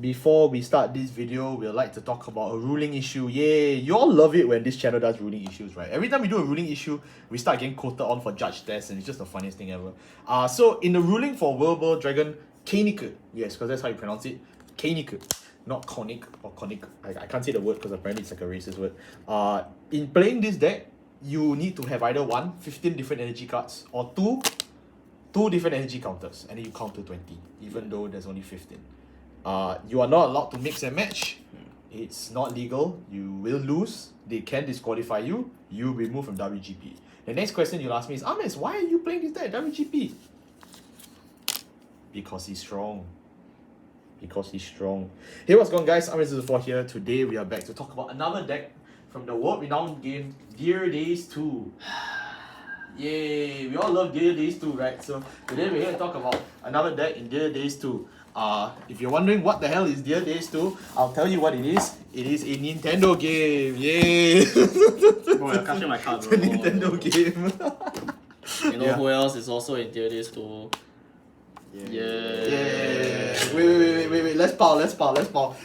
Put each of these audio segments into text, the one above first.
before we start this video, we'd like to talk about a ruling issue. Yay! You all love it when this channel does ruling issues, right? Every time we do a ruling issue, we start getting quoted on for judge tests, and it's just the funniest thing ever. So in the ruling for Wirbel Dragon Kenig, yes, because that's how you pronounce it, Kenig, not König or König. I can't say the word because apparently it's like a racist word. In playing this deck, you need to have either 15 different energy cards, or two different energy counters, and then you count to 20, even though there's only 15. You are not allowed to mix and match. It's not legal. You will lose. They can disqualify you. You will be removed from WGP. The next question you'll ask me is, Ames, why are you playing this deck at WGP? Because he's strong. Because he's strong. Hey, what's going on, guys? Ames04 here. Today we are back to talk about another deck from the world-renowned game Dear Days 2. Yay! We all love Dear Days 2, right? So today we're here to talk about another deck in Dear Days 2. If you're wondering what the hell is Dear Days 2, I'll tell you what it is. It is a Nintendo game. Yay! Bro, you're crushing my card, bro. It's a Nintendo game. You know who else is also in Dear Days 2? Yeah. Wait. Let's pause.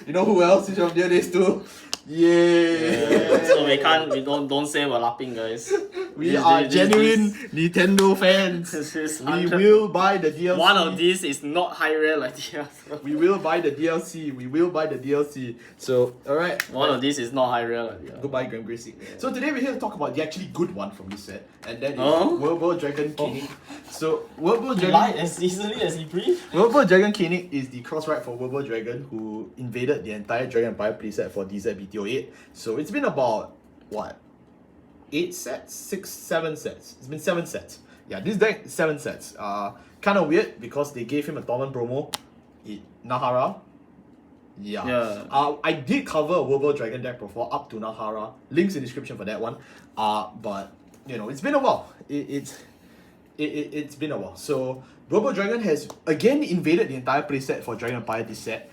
You know who else is from Dear Days 2? Yeah. So we don't say we're laughing, guys. We are genuine Nintendo fans. We will buy the DLC. One of these is not high rare like the other. We will buy the DLC. So, alright. One of these is not high rare like the other. Goodbye, Graham Gracie. So today we're here to talk about the actually good one from this set, and that is Wirbel Dragon Kenig. So Wirbel Dragon. Light as easily as he breathes. Wirbel Dragon Kenig is the cross-ride for Wirbel Dragon, who invaded the entire Dragon Empire playset for DZ 8. So it's been about what? 8 sets? 6, 7 sets. It's been 7 sets. Yeah, this deck 7 sets. Kind of weird because they gave him a tournament promo. Nahara. Yeah. I did cover a Wirbel Dragon deck profile up to Nahara. Links in the description for that one. But you know, it's been a while. It's been a while. So Wirbel Dragon has again invaded the entire playset for Dragon Empire this set.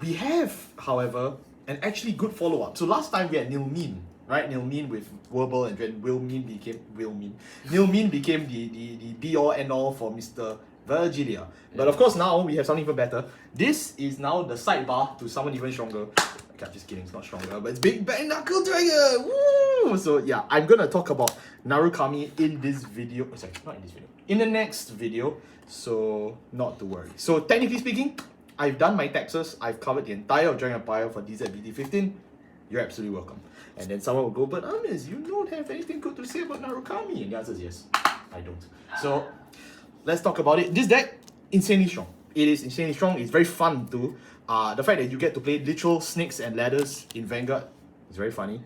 We have, however, an actually good follow-up. So last time we had Nilmin, right? Nilmin with Wirbel, and then Nilmin became the be-all end-all for Mr. Virgilia. But of course now we have something even better. This is now the sidebar to someone even stronger. Okay, I'm just kidding, it's not stronger, but it's Big Bang Knuckle Dragon! Woo! So yeah, I'm gonna talk about Narukami in this video. Sorry, not in this video. In the next video, so not to worry. So technically speaking, I've done my taxes. I've covered the entire of Dragon Empire for DZ 15. You're absolutely welcome. And then someone will go, but Ames, you don't have anything good to say about Narukami. And the answer is yes, I don't. So let's talk about it. This deck, insanely strong. It is insanely strong. It's very fun too. The fact that you get to play literal snakes and ladders in Vanguard is very funny.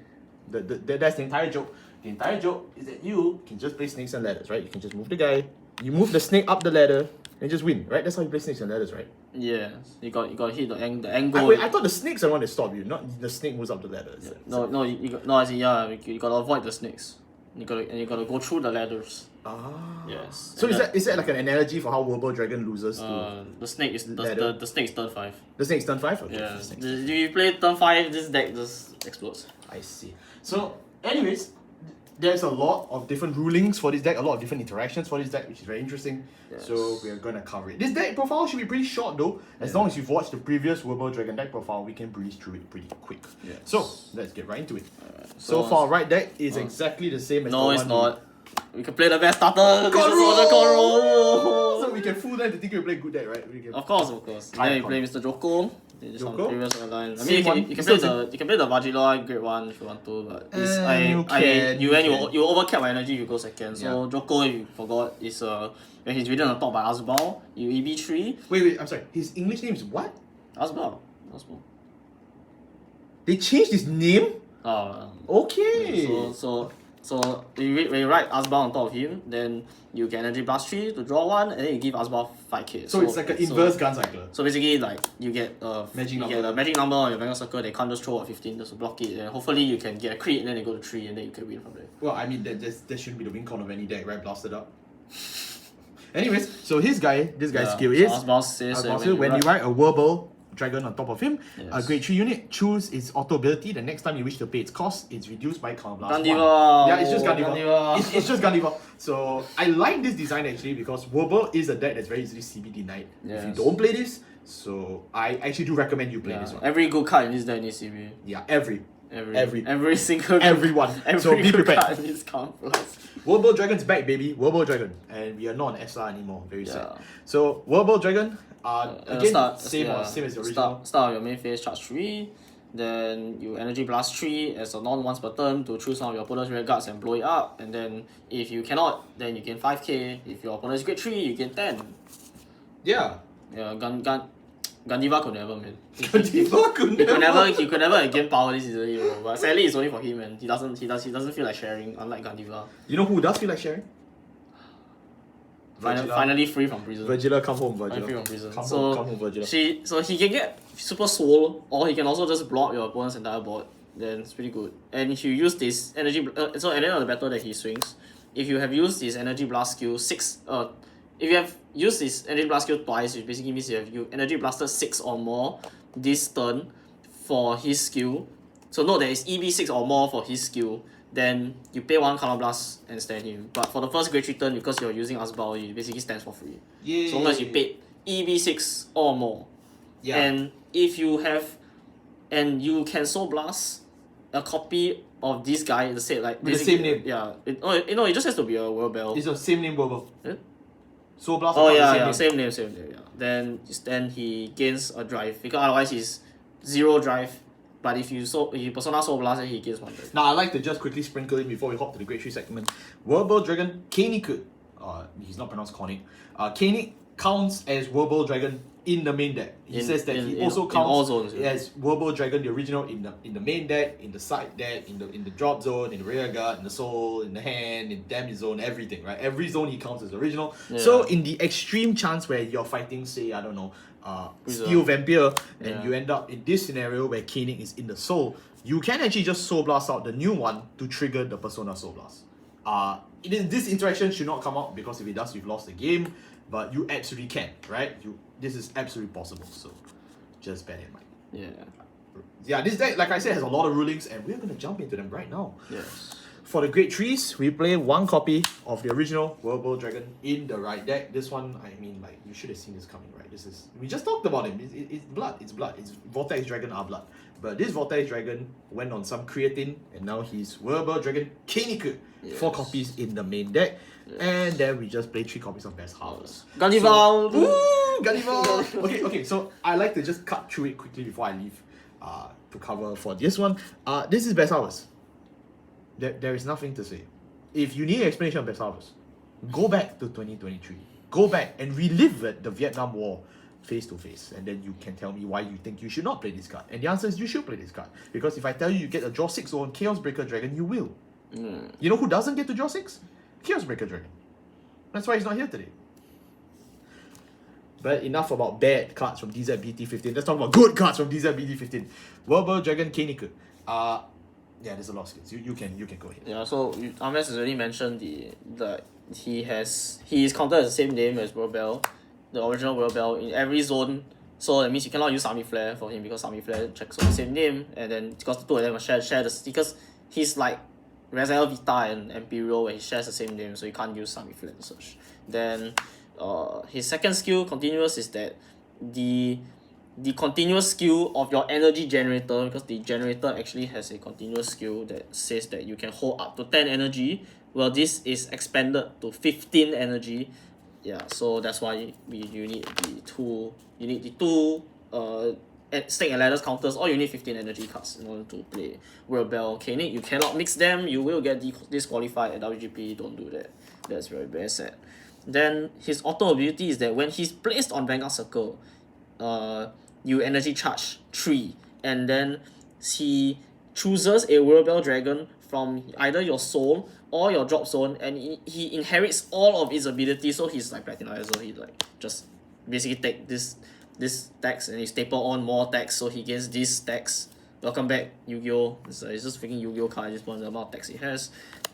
That's the entire joke. The entire joke is that you can just play snakes and ladders, right? You can just move the guy, you move the snake up the ladder, and just win, right? That's how you play snakes and ladders, right? Yeah, you got to hit the angle. Wait, I thought the snakes are the one that stop you, not the snake moves up the ladder. No, you got to avoid the snakes. You got to go through the ladders. Yes. So is that like an analogy for how Wirbel Dragon loses to the snake is the snake is turn 5. The snake's turn 5? Okay. Yeah. If you play turn 5, this deck just explodes. I see. So anyways, there's a lot of different rulings for this deck, a lot of different interactions for this deck, which is very interesting. Yes. So we're gonna cover it. This deck profile should be pretty short though. As long as you've watched the previous Wirbel Dragon deck profile, we can breeze through it pretty quick. Yes. So let's get right into it. So far, right deck is exactly the same as the one. No, it's not. We can play the best starter. So we can fool them to think we play good deck, right? We can... Of course. Then you play Mr. Joko. Just on the previous line. I mean, you can play the Vagila Great One if you want to, but you overcap my energy, you go second. So Joko, if you forgot, is when he's ridden on top by Asbal, you EB3. Wait, I'm sorry. His English name is what? Asbal. They changed his name? Okay. So when you ride Asbal on top of him, then you get energy blast 3 to draw 1, and then you give Asbal 5k. So it's like an inverse gun cycler. So basically, like you get magic number. Get a magic number on your Vanguard circle. They can't just throw a 15 just to block it, and hopefully you can get a crit, and then they go to 3, and then you can win from there. Well, I mean that shouldn't be the win con of any deck, right? Blasted up. Anyways, so this guy's skill is Asbal says when you ride a Wirbel Dragon on top of him. Yes. A grade 3 unit, choose its auto ability. The next time you wish to pay its cost, it's reduced by Counterblast 1. Gandiva! Yeah, it's just Gandiva. Gandiva. It's just Gandiva. So I like this design actually because Wirbel is a deck that's very easily CB denied if you don't play this. So I actually do recommend you play this one. Every good card in this deck needs CB. Yeah, every single everyone. Every so be prepared. card needs Counterblast. Wirbel Dragon's back, baby. Wirbel Dragon, and we are not on SR anymore. Very sad. So Wirbel Dragon, again, same as the original. Start your main phase, charge 3. Then you energy blast 3 as a non-once per turn to choose one of your opponent's rear guards and blow it up. And then if you cannot, then you gain 5k. If your opponent's grade 3, you gain 10. Yeah. Yeah, Gandiva could never, man. Gandiva He could never gain power this season, hero. But sadly, it's only for him, man. He doesn't feel like sharing, unlike Gandiva. You know who does feel like sharing? Finally free from prison. Virgila, come home, Virgila. Free from prison. Come home, Virgila. So he can get super soul, or he can also just block your opponent's entire board. Then it's pretty good. And if you use this energy, so at the end of the battle that he swings, if you have used this energy blast skill if you have used this energy blast skill twice, which basically means you energy blasted 6 or more this turn for his skill. So note that it's EB6 or more for his skill. Then you pay 1 Counterblast and stand him. But for the first grade 3 turn, because you're using Asbal, it basically stands for free. Yeah. So long as you paid EB6 or more. Yeah. And if you have, and you can Soul Blast a copy of this guy, the same like with the same name. Yeah. It just has to be a Wirbel. It's the same name, Wirbel. Soul Blast. Oh yeah, same name. Yeah. Then he gains a drive because otherwise he's 0 drive. But if you Persona Soul Blast, then he gains 1 drive. Now I like to just quickly sprinkle in before we hop to the grade 3 segment. Wirbel Dragon König. He's not pronounced König. König counts as Wirbel Dragon in the main deck. He says that he also counts all zones, as Wirbel Dragon, the original, in the main deck, in the side deck, in the drop zone, in the rear guard, in the soul, in the hand, in the damage zone, everything, right? Every zone he counts as original. Yeah. So in the extreme chance where you're fighting, say, I don't know, Steel Vampire, and you end up in this scenario where König is in the soul, you can actually just Soul Blast out the new one to trigger the Persona Soul Blast. This interaction should not come out because if it does, you've lost the game. But you absolutely can, right? This is absolutely possible, so just bear in mind. Yeah, this deck, like I said, has a lot of rulings, and we're gonna jump into them right now. Yes. For the grade 3s, we play 1 copy of the original Wirbel Dragon in the right deck. This one, I mean, like, you should have seen this coming, right? We just talked about him. It's blood. It's Vortex Dragon are blood. But this Vortex Dragon went on some creatine, and now he's Wirbel Dragon König. 4 copies in the main deck. Yes. And then we just play 3 copies of Best Harvest. Gandiva! Gandiva! Okay, so I like to just cut through it quickly before I leave to cover for this one. This is Best Harvest. There is nothing to say. If you need an explanation of Best Harvest, go back to 2023. Go back and relive the Vietnam War face to face, and then you can tell me why you think you should not play this card. And the answer is you should play this card. Because if I tell you get a draw 6 on Chaos Breaker Dragon, you will. You know who doesn't get to draw 6? Chaos Breaker Dragon. That's why he's not here today. But enough about bad cards from DZBT15. Let's talk about good cards from DZBT15. Wirbel Dragon König. Yeah, there's a lot of skills. You can go ahead. Yeah, so Ahmed has already mentioned he is counted as the same name as Wirbel, the original Wirbel in every zone. So that means you cannot use Army Flare for him because Army Flare checks on the same name, and then because the two of them share the because he's like Raziel Vita and Imperial where he shares the same name, so you can't use Army Flare and such. Then his second skill, Continuous, is that the continuous skill of your energy generator, because the generator actually has a continuous skill that says that you can hold up to 10 energy. Well, this is expanded to 15 energy. Yeah, so that's why you need the two Snake and Ladders counters, or you need 15 energy cards in order to play Wirbel Kenig. You cannot mix them, you will get disqualified at WGP. Don't do that. That's very, very sad. Then his auto ability is that when he's placed on Vanguard Circle, you energy charge 3, and then he chooses a Wirbel Dragon from either your soul or your drop zone, and he inherits all of its abilities. So he's like Platinizer, so he like just basically take this stacks and he staple on more stacks, so he gets these stacks welcome back, Yu-Gi-Oh! It's just freaking Yu-Gi-Oh! Card at this point, the amount of text it has.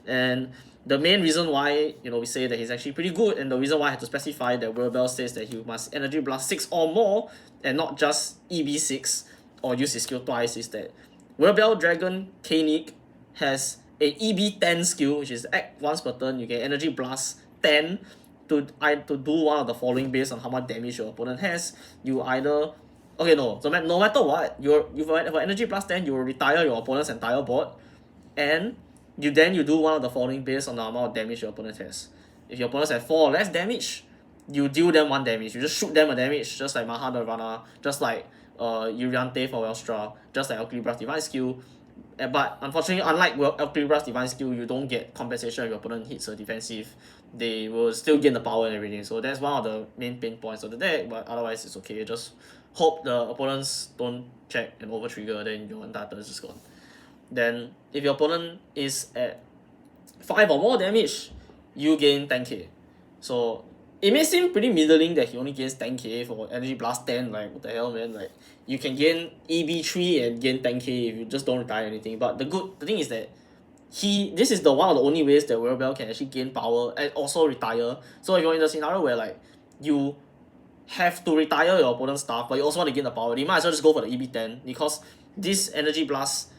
And the main reason why, we say that he's actually pretty good, and the reason why I had to specify that Wirbel says that he must Energy Blast 6 or more, and not just EB6, or use his skill twice, is that Wirbel Dragon König has a EB10 skill, which is act once per turn. You get Energy Blast 10 to do one of the following based on how much damage your opponent has. You either... Okay, no. So no matter what, for Energy Blast 10, you will retire your opponent's entire board, and you do one of the following based on the amount of damage your opponent has. If your opponent has 4 or less damage, you deal them 1 damage. You just shoot them a damage, just like Maha Nirvana, just like Uriante for Welstra, just like Equilibrium Divine Skill. But unfortunately, unlike Equilibrium Divine Skill, you don't get compensation if your opponent hits a defensive. They will still gain the power and everything. So that's one of the main pain points of the deck, but otherwise it's okay. Just hope the opponents don't check and over trigger, then your entire turn is just gone. Then if your opponent is at 5 or more damage, you gain 10k. So it may seem pretty middling that he only gains 10k for Energy Blast 10, like what the hell, man. Like you can gain EB3 and gain 10k if you just don't retire anything. But the thing is that this is one of the only ways that Wirbel can actually gain power and also retire. So if you're in the scenario where like you have to retire your opponent's stuff, but you also want to gain the power, you might as well just go for the EB10, because this Energy Blast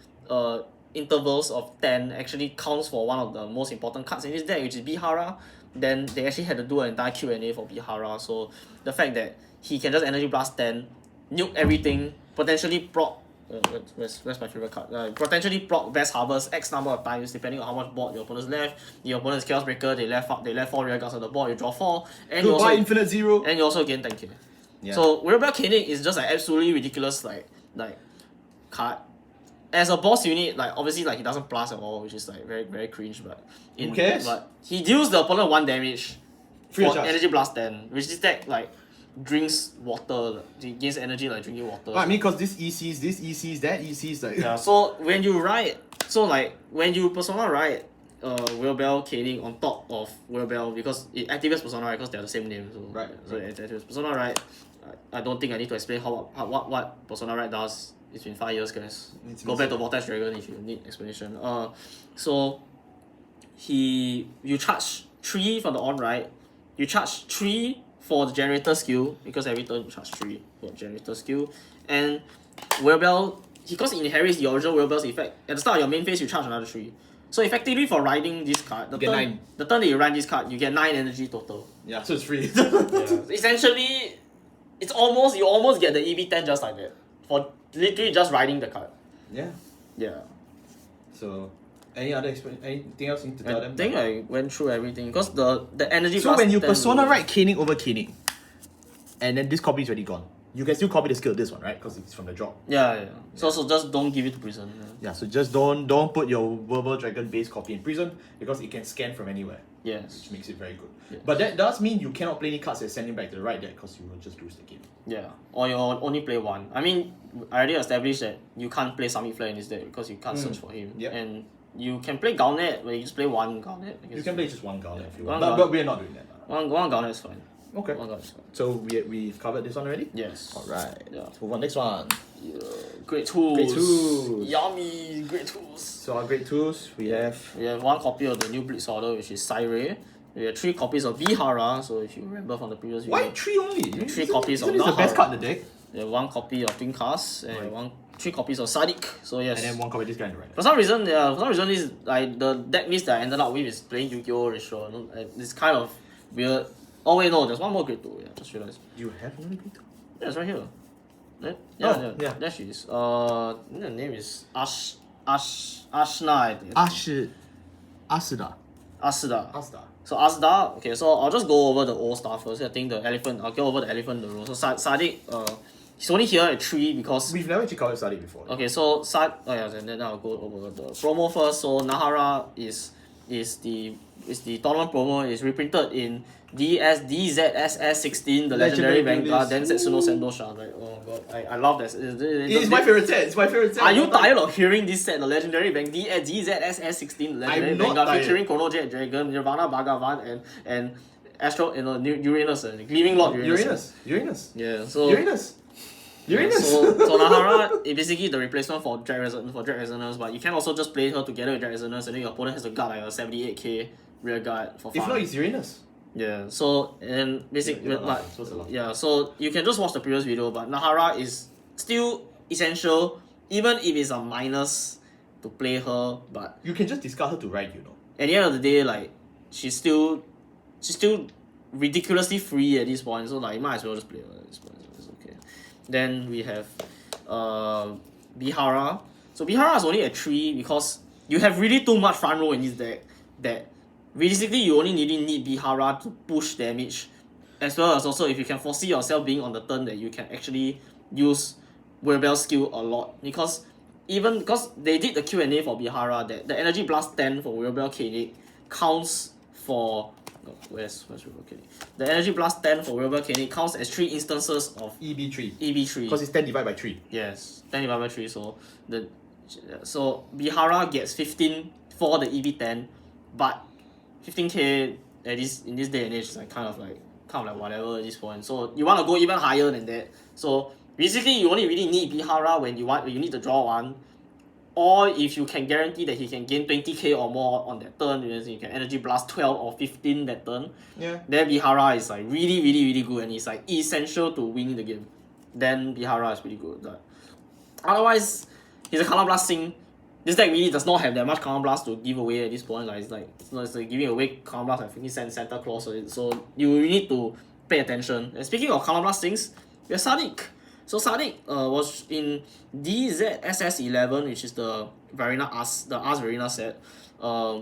intervals of 10 actually counts for one of the most important cards in this deck, which is Bihara. Then they actually had to do an entire Q&A for Bihara. So the fact that he can just Energy Blast 10, nuke everything, potentially proc where's my favorite card? Potentially proc Best Harvest X number of times depending on how much board your opponent's left. Your opponent's Chaos Breaker, they left 4 rear guards on the board, you draw 4, and you also infinite 0, and you also gain 10k. Yeah. So Wirbel Kenig is just an absolutely ridiculous like card. As a boss unit, like obviously like he doesn't plus at all, which is like very very cringe. But who cares? But he deals the opponent 1 damage Free for Energy Blast 10, which this deck like drinks water. It gains energy like drinking water. I mean, because this ECs, that ECs, like yeah. So when you Persona ride Wirbel Kenig on top of Wirbel, because it activates Persona ride because they are the same name. So right. So it activates Persona ride. I don't think I need to explain what Persona ride does. It's been 5 years, guys. Go back to Vortex Dragon if you need explanation. So you charge 3 for the on ride. You charge 3 for the generator skill, because every turn you charge 3 for generator skill. And Wirbel, because it inherits the original Wirbel's effect, at the start of your main phase you charge another 3. So effectively for riding this card, the turn that you run this card, you get 9 energy total. Yeah, so it's free. Essentially, you almost get the EB10 just like that. For literally just riding the card. Yeah. Yeah. So anything else you need to tell them? I think I went through everything, because the energy. So when you Persona ride Kenig over Kenig, and then this copy is already gone, you can still copy the skill this one, right? Because it's from the drop. Yeah. So just don't give it to prison. Yeah. So just don't put your Wirbel Dragon base copy in prison, because it can scan from anywhere. Yes. Which makes it very good. Yes. But that does mean you cannot play any cards that send him back to the right deck, because you will just lose the game. Yeah. Or you only play 1. I mean, I already established that you can't play Summit Flare in this deck because you can't search for him. Yep. And you can play Gauntlet, but you just play 1 Gauntlet. You can play just 1 Gauntlet if you want. One But we're not doing that. One Gauntlet is fine. Okay. One Gauntlet is fine. So we've covered this one already? Yes. Alright. Yeah. Let's move on. Next one. Yeah. Great tools. Great tools. Yummy. Great tools. So our great tools, we have 1 copy of the new Blitz Order, which is Sairei. We have 3 copies of Vihara, so if you remember from the previous video. Why 3 only? 3 copies of Isn't this the best card in the deck? We have 1 copy of Twin Cast, and 3 copies of Sadiq. So yes. And then 1 copy of this guy in the right. For some reason, this like the deck list that I ended up with is playing Yu-Gi-Oh! Retro. It's kind of weird. Oh wait, no, there's 1 more grade 2. Yeah, just realized. You have another grade 2? Yeah, it's right here. Yeah. There she is. The name is Ashna, I think. Asda. So Asda, okay, so I'll just go over the old stuff first. I think I'll go over the elephant in the room. So Sadiq, he's only here at 3 because... We've never actually covered Sadiq before. Okay, so and then I'll go over the promo first. So Nahara is the tournament promo, is reprinted in DZSS16, the legendary Vanguard, then Setsuno Sendosha. Like, oh god, I love that. It's my favorite set. Are you tired of hearing this set, the legendary DZSS16, the legendary Vanguard, featuring Chrono Jet Dragon, Nirvana Bhagavan, and Astro, Uranus, Gleaming Lord Uranus. Uranus. Yeah, so Uranus. Uranus. So Nahara is basically the replacement for Drag Resonance, but you can also just play her together with Drag Resonance, and then your opponent has to guard like a 78k rear guard for fun. If not, it's Uranus. Yeah, so and basically so you can just watch the previous video, but Nahara is still essential, even if it's a minus to play her, but you can just discard her to ride, At the end of the day, like she's still ridiculously free at this point, so like you might as well just play her at this point. So it's okay. Then we have Bihara. So Bihara is only a 3 because you have really too much front row in this deck that realistically you only need Bihara to push damage, as well as also if you can foresee yourself being on the turn that you can actually use Wirbel's skill a lot, because they did the Q&A for Bihara that the Energy Blast 10 for Wirbel Kenig counts for where's Wirbel Kenig? The Energy Blast 10 for Wirbel Kenig counts as 3 instances of EB3. EB3. Because it's 10 divided by 3. Yes, 10 divided by 3. So Bihara gets 15 for the EB10, but 15k in this day and age is like kind of like whatever at this point. So you want to go even higher than that. So basically you only really need Bihara when you need to draw one, or if you can guarantee that he can gain 20k or more on that turn, you can Energy Blast 12 or 15 that turn. Yeah. Then Bihara is like really good, and it's like essential to winning the game. Then Bihara is pretty good. But otherwise, he's a Color Blast Sing. This deck really does not have that much Color Blast to give away at this point. Like it's like giving away Color Blast like 50 Santa Claus or it. So you really need to pay attention. And speaking of Color Blast Sings, we have Sadik. So Sadik was in DZSS11, which is the Ars Verena set. I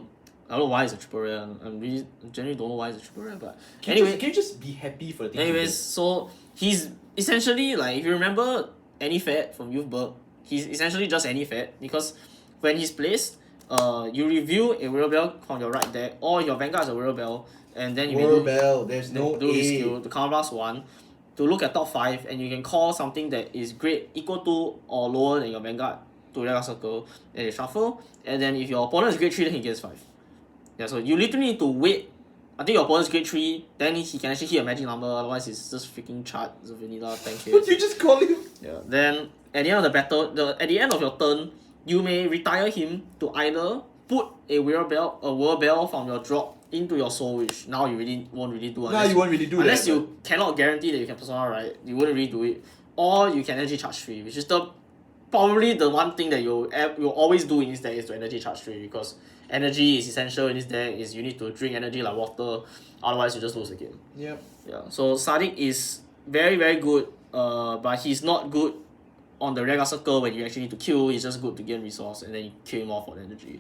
don't know why it's a triple rare. I genuinely don't know why it's a triple rare, but can you just be happy for the thing? Anyways, so he's essentially like, if you remember any Fed from Youth Burp, he's essentially just any Fed, because when he's placed, you review a Wirbel from your right deck, or your Vanguard is a Wirbel, and then you Wirbel, there's no do his skill, the Counter Blast 1, to look at top 5, and you can call something that is great equal to or lower than your Vanguard to Regal Circle, and you shuffle, and then if your opponent is grade 3, then he gets 5. Yeah, so you literally need to wait. I think your opponent is grade 3, then he can actually hit a magic number, otherwise it's just freaking chart, it's a vanilla 10k. But you just call him? Yeah, then at the end of the battle, at the end of your turn, you may retire him to either put a Wirbel from your drop into your soul, which now you really won't really do. Unless you cannot guarantee that you can persona right, you wouldn't really do it. Or you can energy charge 3, which is probably the one thing that you'll always do in this deck is to energy charge 3, because energy is essential in this deck. Is you need to drink energy like water, otherwise you just lose the game. Yep. Yeah. So Sadik is very good, but he's not good on the Regal Circle when you actually need to kill. He's just good to gain resource, and then you kill him off for the energy.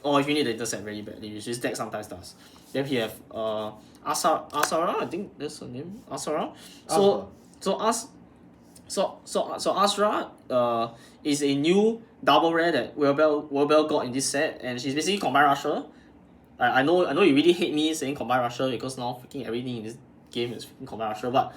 Or if you need to intercept very badly, which this deck sometimes does. Then we have Asara, I think that's her name. Asara. So Asra is a new double rare that Wirbel got in this set, and she's basically Combine Rusher. I know you really hate me saying Combine Rusher, because now freaking everything in this game is freaking Combine Rusher, but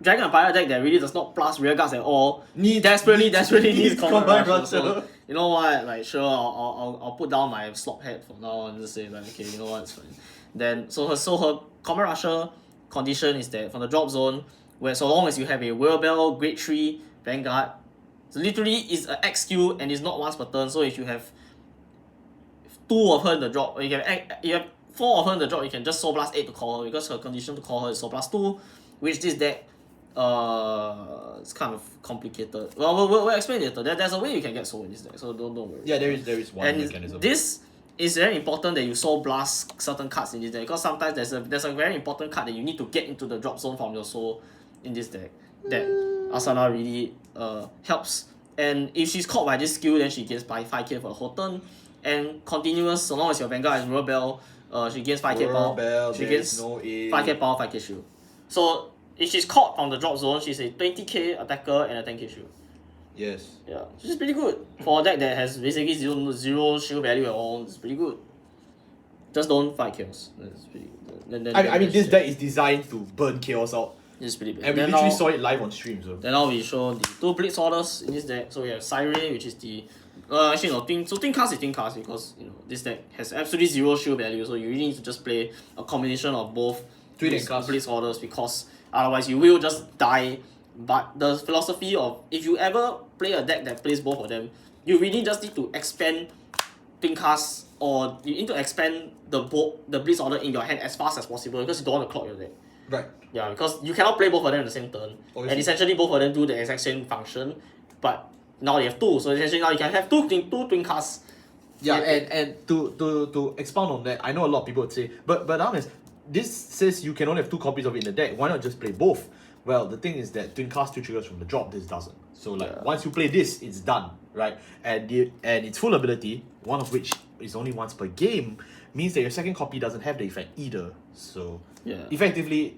Dragon Empire deck that really does not plus rear guards at all desperately needs Combine Rusher. So you know what, like sure, I'll put down my slop head for now and just say like, okay, you know what, it's fine. Then so her Combine Rusher condition is that from the drop zone, where so long as you have a Wirbel grade 3 Vanguard, so literally it's an X skill and it's not once per turn. So if you have 2 of her in the drop, or you have 4 of her in the drop, you can just Soul Blast 8 to call her, because her condition to call her is Soul Blast 2, which this deck it's kind of complicated. Well, we'll explain later. There's a way you can get soul in this deck, so don't worry. Yeah, there is one mechanism. This is very important that you soul blast certain cards in this deck, because sometimes there's a very important card that you need to get into the drop zone from your soul in this deck that Asana really helps. And if she's caught by this skill, then she gets by 5k for the whole turn, and continuous so long as your Vanguard is Wirbel, she gets 5k power. She gets 5k power, 5k shield. So if she's caught on the drop zone, she's a 20k attacker and a 10k shield. Yes. Yeah, she's pretty good for a deck that has basically zero shield value at all. It's pretty good. Just don't fight chaos. That's pretty good. I mean, this deck is designed to burn chaos out. It's pretty bad. And we literally saw it live on stream. So then now we show the 2 Blitz orders in this deck. So we have Siren, which is the actually no, twin cast is twin cast, because you know this deck has absolutely 0 shield value. So you really need to just play a combination of both Blitz orders, because otherwise you will just die but the philosophy of if you ever play a deck that plays both of them, you really just need to expand Twin Cast, or you need to expand the Blitz Order in your hand as fast as possible because you don't want to clog your deck. Right. Yeah, because you cannot play both of them at the same turn. Obviously. And essentially both of them do the exact same function, but now you have two. So essentially now you can have two Twin Casts. Yeah, and to expound on that, I know a lot of people would say, but honest, this says you can only have 2 copies of it in the deck. Why not just play both? Well, the thing is that Twin Cast 2 triggers from the drop, this doesn't. So once you play this, it's done, right? And its full ability, one of which is only once per game, means that your second copy doesn't have the effect either. So effectively,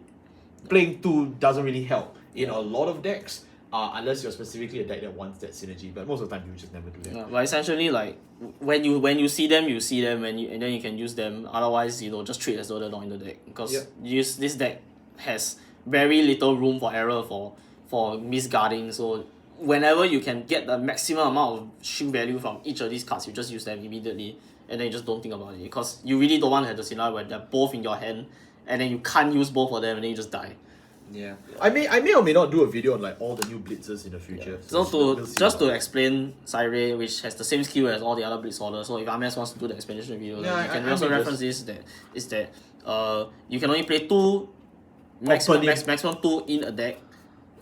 playing 2 doesn't really help in a lot of decks. Unless you're specifically a deck that wants that synergy, but most of the time you just never do that. Yeah, but essentially, like when you see them, you see them, and then you can use them. Otherwise, just treat as though they're not in the deck because this deck has very little room for error for misguarding. So whenever you can get the maximum amount of shield value from each of these cards, you just use them immediately, and then you just don't think about it because you really don't want to have the scenario where they're both in your hand, and then you can't use both of them, and then you just die. Yeah. I may or may not do a video on like all the new blitzers in the future. So to explain Sirey, which has the same skill as all the other blitz orders. So if Ames wants to do the explanation video, you can also reference this. That you can only play 2 maximum 2 in a deck,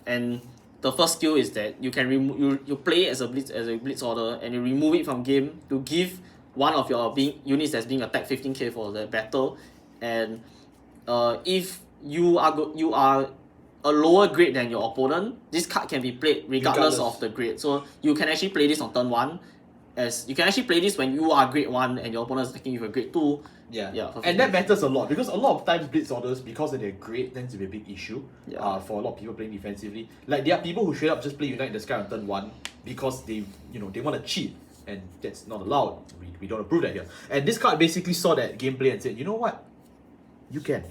and the first skill is that you can you play as a blitz order and you remove it from game to give one of your units that's being attacked 15k for the battle, and if you are a lower grade than your opponent, this card can be played regardless of the grade. So you can actually play this on turn 1. As you can actually play this when you are grade 1 and your opponent is attacking you for grade 2. Yeah. And that matters a lot because a lot of times blitz orders, because of their grade, tends to be a big issue for a lot of people playing defensively. Like there are people who straight up just play Unite the Sky on turn 1 because they want to cheat, and that's not allowed. We don't approve that here. And this card basically saw that gameplay and said, you know what? You can.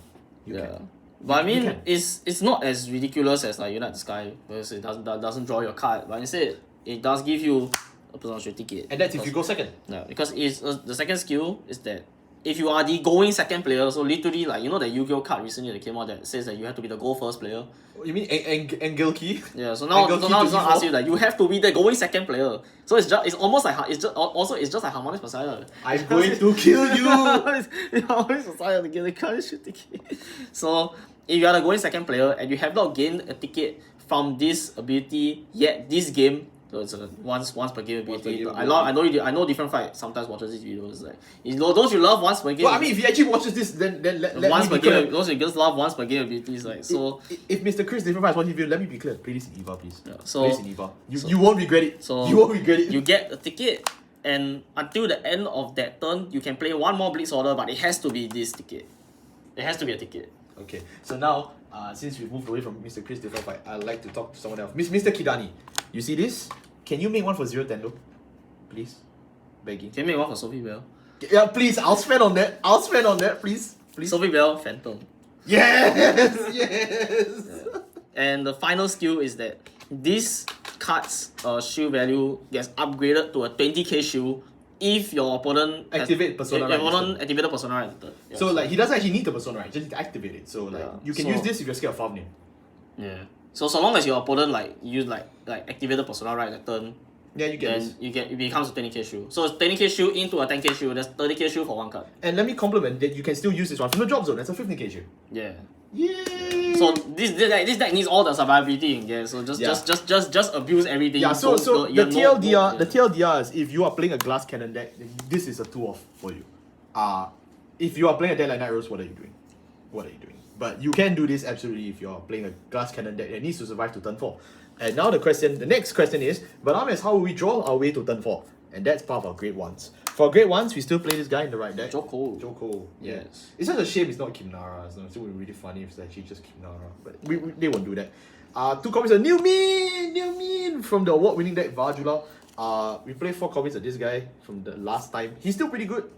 But I mean, it's not as ridiculous as like Unite the Sky because it doesn't draw your card, but instead it does give you a potential ticket. And that's if you go second. Yeah, because it's the second skill is that if you are the going second player, so literally like the Yu-Gi-Oh card recently that came out that says that you have to be the go first player. You mean Angel Key? Yeah, so now it's not asking you that you have to be the going second player. So it's almost like it's just like Harmonious Messiah. I'm going to kill you. Harmonious Messiah to get the card shoot ticket. So if you are the going second player and you have not gained a ticket from this ability yet this game, so it's a once per game ability. But I know different fight sometimes watches these videos like don't you love once per game? Well, I mean, if he actually watches this, then let once me per game. Those you just love once per game abilities like so. If Mr. Chris different fights watching video, let me be clear. Play this in Eva, please. Yeah, so play this in Eva. You won't regret it. So you won't regret it. You get a ticket, and until the end of that turn, you can play one more blitz order, but it has to be this ticket. It has to be a ticket. Okay, so now since we've moved away from Mr. Chris different fight, I'd like to talk to someone else. Mr. Kidani, you see this? Can you make one for Zero Tendo? Please? Begging. Can you make one for Sophie Bell? Yeah, please, I'll spend on that, please. Sophie Bell, Phantom. Yes! And the final skill is that this card's shield value gets upgraded to a 20k shield if your opponent activated Persona Right. Yeah, so like he doesn't actually need the Persona Right, just need to activate it. So like you can use this if you're scared of farm name. Yeah. So long as your opponent use activated Persona Right that turn, you get this. It becomes a 20k shield. So it's 20k shield into a 10k shield. That's 30k shield for one card. And let me compliment that you can still use this one from the drop zone. That's a 15k shield. Yeah. Yay! So this deck needs all the survivability in there. So just abuse everything. Yeah. So the TLDR is if you are playing a glass cannon deck, then this is a 2-off for you. If you are playing a deck like Night Rose, what are you doing? But you can do this absolutely if you're playing a glass cannon deck that needs to survive to turn 4. And now the next question is, but how will we draw our way to turn 4? And that's part of our grade 1s. For grade 1s, we still play this guy in the right deck. Joko. Yeah. Yes. It's such a shame it's not Kimnara. It would be really funny if it's actually just Kimnara. But they won't do that. 2 copies of New Mean from the award-winning deck Vajula. We play 4 copies of this guy from the last time. He's still pretty good.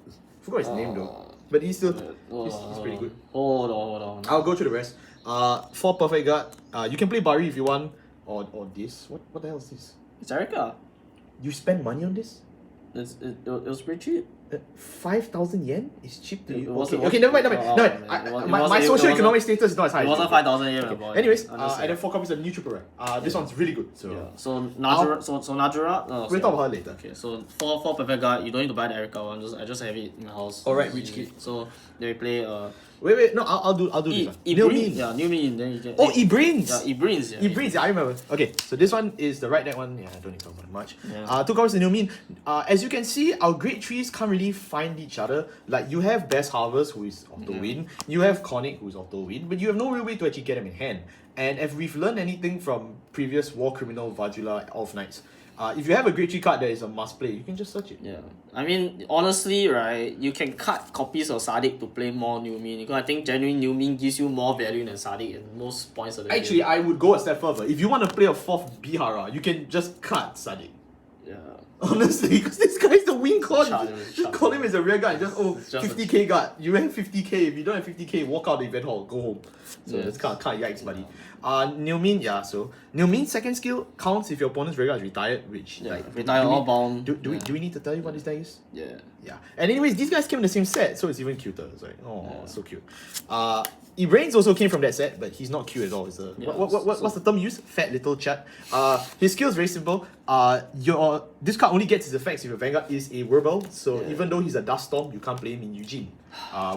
Forgot his name though. But he's still he's pretty good. Hold on. I'll go through the rest. 4 Perfect Guard. You can play Bari if you want. Or this. What the hell is this? It's Erica. You spend money on this? It was pretty cheap. 5,000 yen is cheap to you. wasn't- Okay, never mind. My socio-economic status is not as high. It wasn't 5,000 yen, my boy. Anyways, I'm just and then 4 copies of new triple rare. This one's really good. So yeah. So Najura, so Najura. we'll talk about her later. Okay, so for perfect guard, you don't need to buy the Erica one. I just have it in my house. Alright, rich kid. So then we play Wait, no, I'll do this one. Ibrin. Yeah, new mean. Then you can. Oh, Ibrins! Yeah, Ibrins. Yeah. Ibrins, yeah, I remember. Okay, so this one is the right deck one. Yeah, I don't need to talk about it much. Yeah. 2 copies of new mean. As you can see, our great trees can't really find each other. Like, you have Best Harvest, who is auto win. You have König, who is auto win. But you have no real way to actually get them in hand. And if we've learned anything from previous War Criminal, Vajula, Elf Knights, if you have a great tree card that is a must play, you can just search it. Yeah, I mean, honestly, right, you can cut copies of Sadiq to play more New Mean because I think genuine New Mean gives you more value than Sadiq in most points of the Actually, game. I would go a step further. If you want to play a 4th Bihara, you can just cut Sadiq. Yeah. Honestly, because this guy's the wing con. Charge, Just call him as a rear guard. Just It's just 50k guard. You have 50k. If you don't have 50k, walk out the event hall. Go home. So that's kind of yikes, buddy. Nilmin, yeah. So Nilmin's second skill counts if your opponent's rear guard is retired, which retire all bound. Do we need to tell you what this deck is? Yeah. Yeah. And anyways, these guys came in the same set, so it's even cuter. It's like, oh, so cute. Ibrains also came from that set, but he's not cute at all. It's a, what's the term used? Fat little chat. His skill is very simple. This card only gets his effects if your Vanguard is a Wirbel. So even though he's a Dust Storm, you can't play him in Eugene.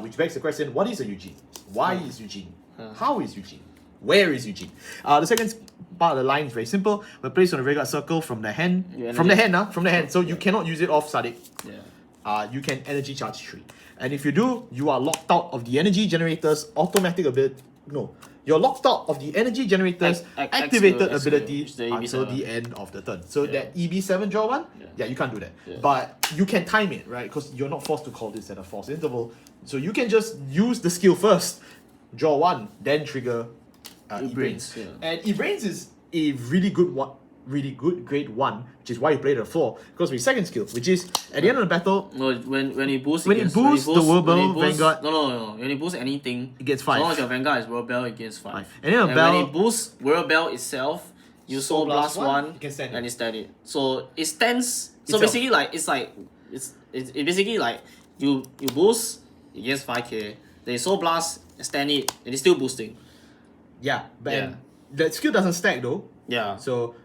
Which begs the question: what is a Eugene? Why is Eugene? How is Eugene? Where is Eugene? The second part of the line is very simple. When placed on a Vanguard circle from the hand, from the hand. So you cannot use it off Sadiq. Yeah. You can energy charge 3. And if you do, you are locked out of the energy generator's automatic ability. No, you're locked out of the energy generator's activated ability until the end of the turn. So that EB7 draw 1, you can't do that. But you can time it, right? Because you're not forced to call this at a forced interval. So you can just use the skill first, draw 1, then trigger E-Brains. And E-Brains is a really good one. Really good grade 1, which is why you play the 4, because with second skill, which is at the end of the battle. No, when he boosts the Wirbel Vanguard. No. When he boosts anything, it gets 5. As long as your Vanguard is Wirbel, it gets 5. And then when he boosts Wirbel itself, you Soul Blast 1 you can stand and you stand it. So it stands. So basically, it's basically like you boost, it gets 5k. Then you Soul Blast, stand it, and it's still boosting. Yeah, but that skill doesn't stack though. Yeah. So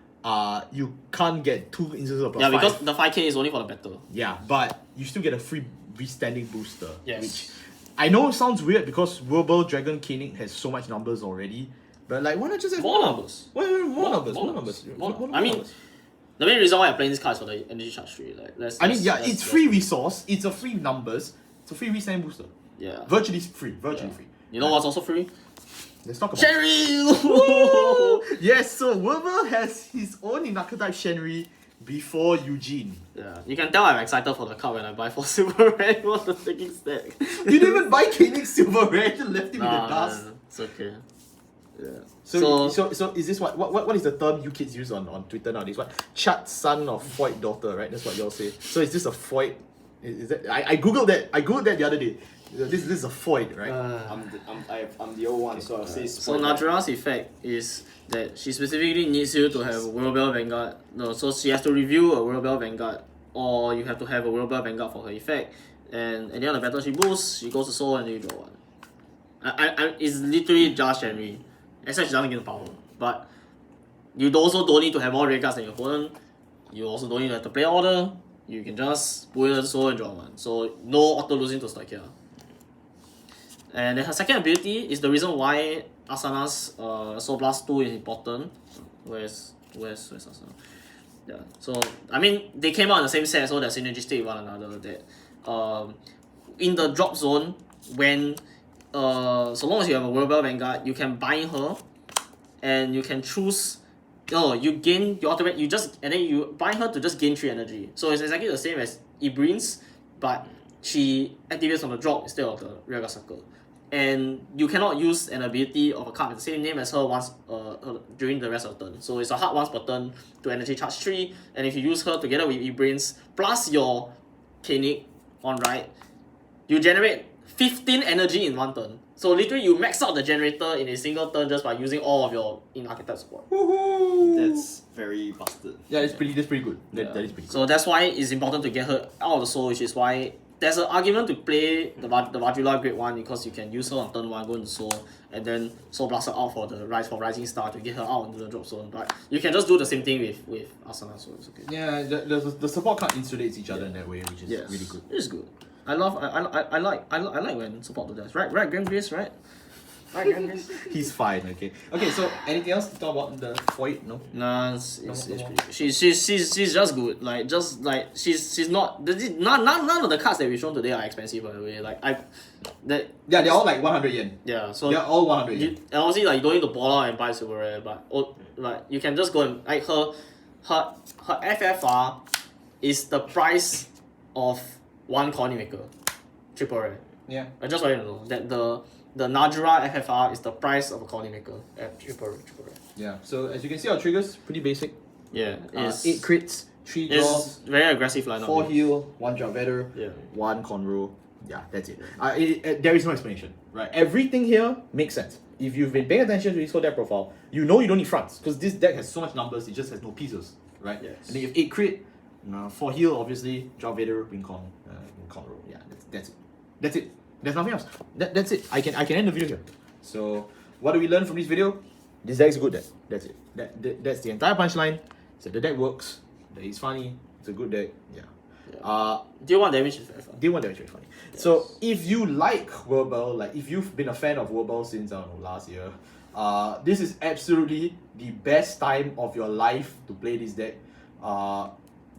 you can't get 2 instances of plus 5. Because the 5k is only for the battle. Yeah, but you still get a free restanding booster. Yes. Which I know sounds weird because Wirbel Dragon Kenig has so much numbers already. But like, why not just have more numbers? More numbers. I mean, the main reason why I'm playing this card is for the energy charge 3. Like, it's free resource. It's a free numbers. It's a free restanding booster. Yeah. Virtually free. Free. You know what's also free? Let's talk about Shenri! Yes, so Wirbel has his own Inaka type Shenri before Eugene. Yeah, you can tell I'm excited for the card when I buy 4 silver red on the taking stack. You didn't even buy Koenig silver red, you left him in the dust. It's okay. Yeah. So is this what is the term you kids use on Twitter nowadays? What? Chat son of Foyt daughter, right? That's what y'all say. So is this a Foyt? Is that I googled that the other day. This is a Foyt, right? I'm the old one, so I'll say. So Najura's effect is that she specifically needs you to have a Wirbel Vanguard. No, so she has to review a Wirbel Vanguard, or you have to have a Wirbel Vanguard for her effect. And at the end of the battle, she boosts, she goes to soul, and then you draw 1. It's literally just Henry, except she doesn't get the power. But you also don't need to have more red cards than your opponent. You also don't need to have to play order. You can just pull the soul and draw 1. So no auto losing to Strike here. And then her second ability is the reason why Asana's Soul Blast 2 is important. Where's Asana? Yeah. So I mean they came out in the same set, so they're synergistic with one another. That in the drop zone, when so long as you have a Wirbel Vanguard, you can bind her, and you can choose. You gain your ultimate. And then you bind her to just gain 3 energy. So it's exactly the same as Ibrins, but she activates on the drop instead of the rearguard circle. And you cannot use an ability of a card with the same name as her once during the rest of the turn. So it's a hard once per turn to energy charge 3. And if you use her together with Ibrins plus your König on right, you generate 15 energy in 1 turn. So literally you max out the generator in a single turn just by using all of your in-archetype support. That's very busted. Yeah, that's pretty good. That is pretty good. So that's why it's important to get her out of the soul, which is why there's an argument to play the Vajula Grade 1 because you can use her on turn 1, go into Soul, and then Soul Blast her out for the Rising Star to get her out into the drop zone. But you can just do the same thing with Asana, so it's okay. Yeah, the support card insulates each other in that way, which is really good. It's good. I like when support do that. Right, Grand Grace, right? Right, Grand Grace. He's fine, okay. Okay, so anything else to talk about the Void? No? Nah, she's just good. Like she's not none of the cards that we shown today are expensive, by the way. Yeah, they're all like 100 yen. Yeah, so they're all 100 yen. And obviously like you don't need to ball out and buy Silver Rare, but like you can just go and like her FFR is the price of one König Maker. Triple Rare. Yeah. I just want you to know that the Najura FFR is the price of a König Maker at triple rare. Yeah. So as you can see, our triggers pretty basic. Yeah. 8 crits, 3 draws, very aggressive lineup. 4 heal, 1 drop better, 1 conro. Yeah, that's it. There is no explanation, right? Everything here makes sense. If you've been paying attention to this whole deck profile, you know you don't need fronts because this deck has so much numbers, it just has no pieces, right? Yes. And then you have 8 crit, 4 heal, obviously, drop better, win conro. Yeah, that's it. There's nothing else. That's it. I can end the video here. So what do we learn from this video? This deck is a good deck. That's it. That's the entire punchline. So the deck works. The deck is funny. It's a good deck. Yeah. Deal 1 damage is very fun. Deal 1 damage is very funny. Yes. So if you like Wirbel, like if you've been a fan of Wirbel since I don't know last year, this is absolutely the best time of your life to play this deck.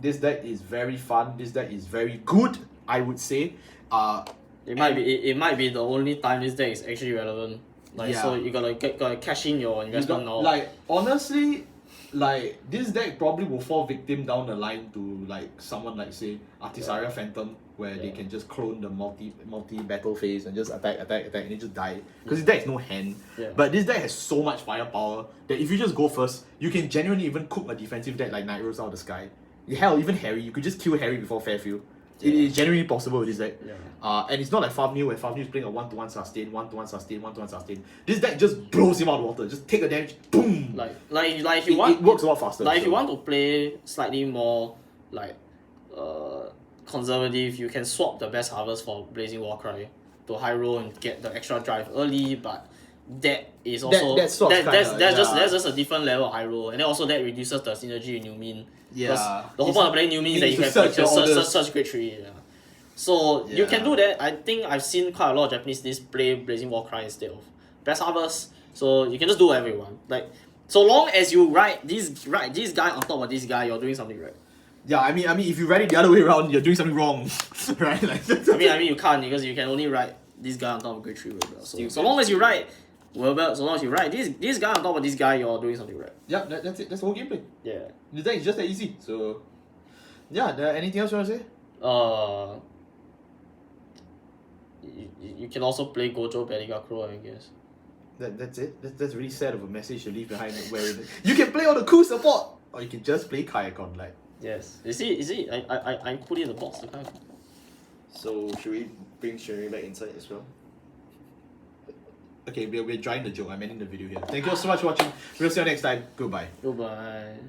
This deck is very fun. This deck is very good, I would say. It might be the only time this deck is actually relevant. Like so you gotta cash in your investment now. Like honestly, like this deck probably will fall victim down the line to like someone like say Artisaria Phantom, where they can just clone the multi battle phase and just attack and they just die. Because this deck has no hand. Yeah. But this deck has so much firepower that if you just go first, you can genuinely even cook a defensive deck like Night Rose out of the sky. Hell, even Harry, you could just kill Harry before Fairfield. It is genuinely possible with this deck. Yeah. And it's not like Farmnew where Farmnew is playing a 1-1 sustain, 1-1 sustain, 1-1 sustain. This deck just blows him out of the water. Just take a damage, boom! Like if you want, it works a lot faster. Like if you want to play slightly more like conservative, you can swap the Best Harvest for Blazing Warcry to high roll and get the extra drive early, but that is also that's just a different level of high roll, and then also that reduces the synergy in New Min. Yeah. The whole point of playing New Min is that you can search grade 3. Yeah. So you can do that. I think I've seen quite a lot of Japanese lists play Blazing Warcry instead of Best Harvest. So you can just do whatever you want. Like so long as you write this guy on top of this guy, you're doing something right. Yeah, I mean if you write it the other way around, you're doing something wrong. Right? Like, I mean you can't because you can only write this guy on top of grade 3 Wirbel. So long as you write Wirbel, so long as you write this guy on top of this guy, you're doing something right. Yeah, that's it. That's the whole gameplay. Yeah. The deck is just that easy. So yeah, anything else you want to say? You can also play Gojo Beliga Crow, I guess. That's it. That's really sad of a message to leave behind. Where you can play all the cool support, or you can just play Kayakon. Like yes, you see, I put it in the box. The Kayakon. So should we bring Sherry back inside as well? Okay, we're drawing the joke. I'm ending the video here. Thank you all so much for watching. We'll see you next time. Goodbye. Goodbye.